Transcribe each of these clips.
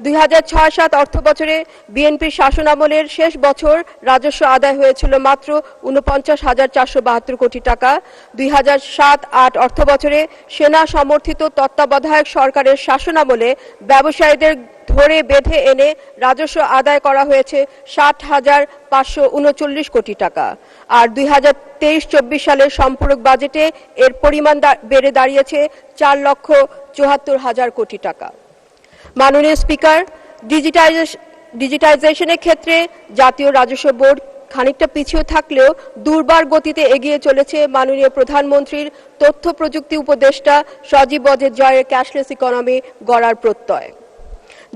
2006-07 অর্থবছরে বিএনপির শাসনামলের শেষ বছর রাজস্ব আদায় হয়েছিল মাত্র ৪৯,৪৭২ কোটি টাকা। 2007-08 অর্থবছরে সেনা সমর্থিত তত্ত্বাবধায়ক সরকারের শাসনামলে ব্যবসায়ীদের ধরে বেঁধে এনে রাজস্ব আদায় করা হয়েছে 60,৫৩৯ কোটি টাকা। আর 2023-24 সালের সম্পূরক বাজেটে এর পরিমাণ বেড়ে দাঁড়িয়েছে 4,74,০০০ কোটি টাকা। মাননীয় স্পিকার, ডিজিটাইজেশনের ক্ষেত্রে জাতীয় রাজস্ব বোর্ড খানিকটা পিছিয়ে থাকলেও দুর্বার গতিতে এগিয়ে চলেছে মাননীয় প্রধানমন্ত্রীর তথ্য প্রযুক্তি উপদেষ্টা সজীব ওয়াজেদ জয়ের ক্যাশলেস ইকোনমি গড়ার প্রত্যয়।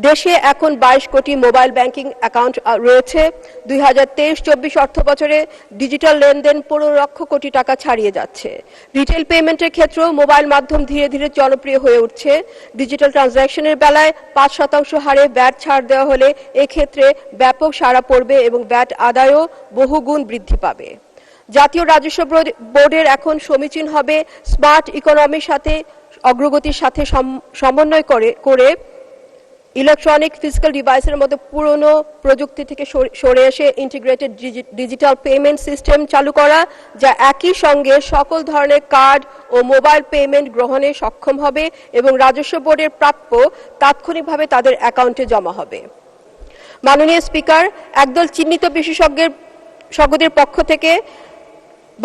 দেশে এখন 22 কোটি মোবাইল ব্যাংকিং অ্যাকাউন্ট রয়েছে। 2023-24 অর্থবছরে ডিজিটাল লেনদেন 15 লক্ষ কোটি টাকা ছাড়িয়ে যাচ্ছে। রিটেল পেমেন্টের ক্ষেত্রেও মোবাইল মাধ্যম ধীরে ধীরে জনপ্রিয় হয়ে উঠছে। ডিজিটাল ট্রানজ্যাকশনের বেলায় 5% হারে ভ্যাট ছাড় দেওয়া হলে এক্ষেত্রে ব্যাপক সাড়া পড়বে এবং ভ্যাট আদায়ও বহুগুণ বৃদ্ধি পাবে। জাতীয় রাজস্ব বোর্ডের এখন সমীচীন হবে স্মার্ট ইকোনমির সাথে অগ্রগতির সাথে সমন্বয় করে ইলেকট্রনিক ফিজিক্যাল ডিভাইসের মতো পুরনো প্রযুক্তি থেকে সরে এসে ইন্টিগ্রেটেড ডিজিটাল পেমেন্ট সিস্টেম চালু করা, যা একই সঙ্গে সকল ধরনের কার্ড ও মোবাইল পেমেন্ট গ্রহণে সক্ষম হবে এবং রাজস্ব বোর্ডের প্রাপ্য তাৎক্ষণিকভাবে তাদের অ্যাকাউন্টে জমা হবে। মাননীয় স্পিকার, একদল চিহ্নিত বিশেষজ্ঞদের পক্ষ থেকে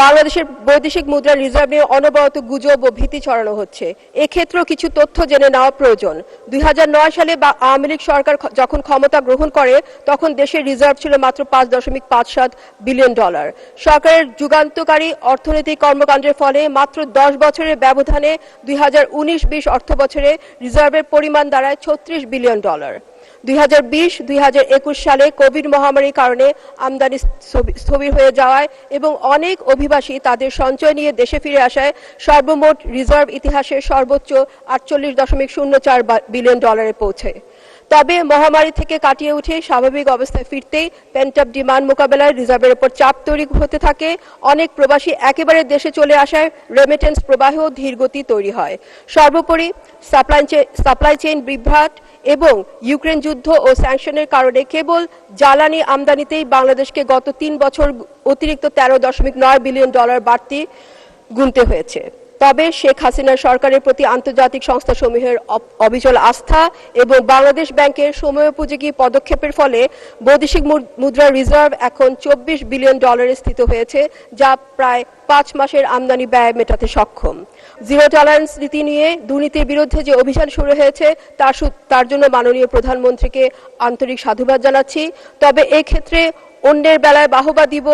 বাংলাদেশের বৈদেশিক মুদ্রা রিজার্ভ নিয়ে অনবরত গুজব ও ভীতি ছড়ানো হচ্ছে। এক্ষেত্রেও কিছু তথ্য জেনে নেওয়া প্রয়োজন। 2009 সালে আওয়ামী লীগ সরকার যখন ক্ষমতা গ্রহণ করে তখন দেশের রিজার্ভ ছিল মাত্র $5.57 বিলিয়ন। সরকারের যুগান্তকারী অর্থনৈতিক কর্মকাণ্ডের ফলে মাত্র 10 বছরের ব্যবধানে 2019-20 অর্থবছরে রিজার্ভের পরিমাণ দাঁড়ায় $36 বিলিয়ন। 2020-2021 সালে কোভিড মহামারীর কারণে আমদানি স্থবির হয়ে যাওয়ায় এবং অনেক অভিবাসী তাদের সঞ্চয় নিয়ে দেশে ফিরে আসায় সর্বমোট রিজার্ভ ইতিহাসের সর্বোচ্চ $48.04 বিলিয়ন পৌঁছে। তবে মহামারী থেকে কাটিয়ে উঠে স্বাভাবিক অবস্থায় ফিরতেই পেন্টআপ ডিমান্ড মোকাবেলায় রিজার্ভের উপর চাপ তৈরি হতে থাকে। অনেক প্রবাসী একেবারে দেশে চলে আসায় রেমিটেন্স প্রবাহেও ধীরগতি তৈরি হয়। সর্বোপরি সাপ্লাই চেইন বিভ্রাট এবং ইউক্রেন যুদ্ধ ও স্যাংশনের কারণে কেবল জ্বালানি আমদানিতেই বাংলাদেশকে গত 3 বছর অতিরিক্ত $13.9 বিলিয়ন বাড়তি গুনতে হয়েছে। তবে শেখ হাসিনা সরকারের প্রতি আন্তর্জাতিক সংস্থাসমূহের অবিচল আস্থা এবং বাংলাদেশ ব্যাংকের সময়োপযোগী পদক্ষেপের ফলে বৈদেশিক মুদ্রা রিজার্ভ এখন $24 বিলিয়ন স্থিত হয়েছে, যা প্রায় 5 মাসের আমদানি ব্যয় মেটাতে সক্ষম। জিরো টলারেন্স নীতি নিয়ে দুর্নীতির বিরুদ্ধে যে অভিযান শুরু হয়েছে তার জন্য মাননীয় প্রধানমন্ত্রীকে আন্তরিক সাধুবাদ জানাচ্ছি। তবে এই ক্ষেত্রে অন্যের বেলায় বাহবা দিব,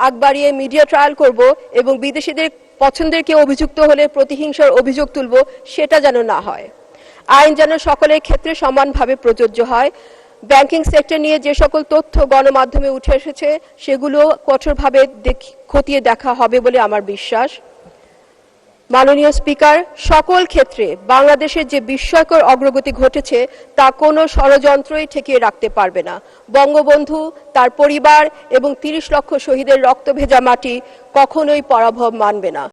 আগ বাড়িয়ে মিডিয়া ট্রায়াল করব এবং বিদেশিদের পছন্দের কেউ অভিযুক্ত হলে প্রতিহিংসার অভিযোগ তুলব, সেটা যেন না হয়। আইন যেন সকলের ক্ষেত্রে সমানভাবে প্রযোজ্য হয়। ব্যাংকিং সেক্টর নিয়ে যে সকল তথ্য গণমাধ্যমে উঠে এসেছে সেগুলো কঠোরভাবে খতিয়ে দেখা হবে বলে আমার বিশ্বাস। মাননীয় স্পিকার, সকল ক্ষেত্রে বাংলাদেশের যে বিস্ময়কর অগ্রগতি ঘটেছে তা কোনো ষড়যন্ত্রই ঠেকিয়ে রাখতে পারবে না। বঙ্গবন্ধু, তার পরিবার এবং 30 লক্ষ শহীদের রক্ত ভেজা মাটি কখনোই পরাভব মানবে না।